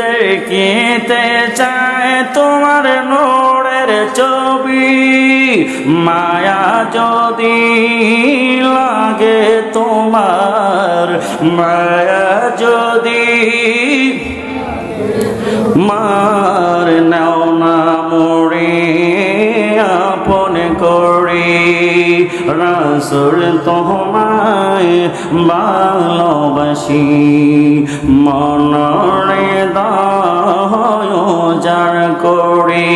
দেখিতে চায় তোমার নূরের ছবি। মায়া যদি লাগে তোমার, মায়া যদি মার নাও না মোরে আপন করে। রাসূল তোমায় ভালোবাসি, মনরে দয় যার করে।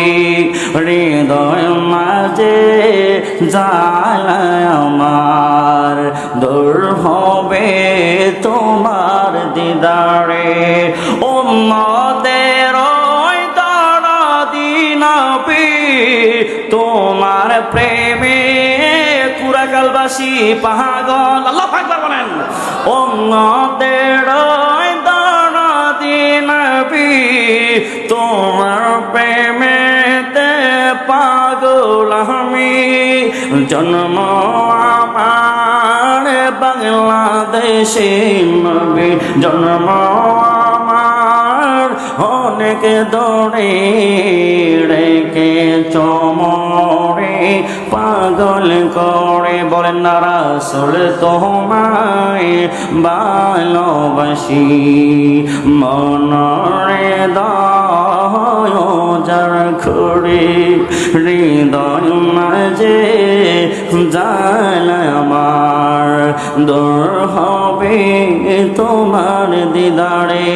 হৃদয় মাঝে জ্বালায় আমার, দূর হবে তোমার দিদারে। উম্মতের ওই দরদি নবী, তোমার প্রেমে কুরাকালবাসী পাগল। আল্লাহু আকবার বলেন। উম্মতের ওই দরদি নবী, তোমার প্রেমেতে পাগল আমি। জন্ম আমার বাংলাদেশে নবী, জন্ম আমার অনেক দূরে, রেখে চমরে পাগল করে। বলেন না রাসূল তোমায় ভালোবাসি, মনরে দয় যার করে। হৃদয় মাঝে জ্বালায় আমার, দূর হবে তোমার দিদারে।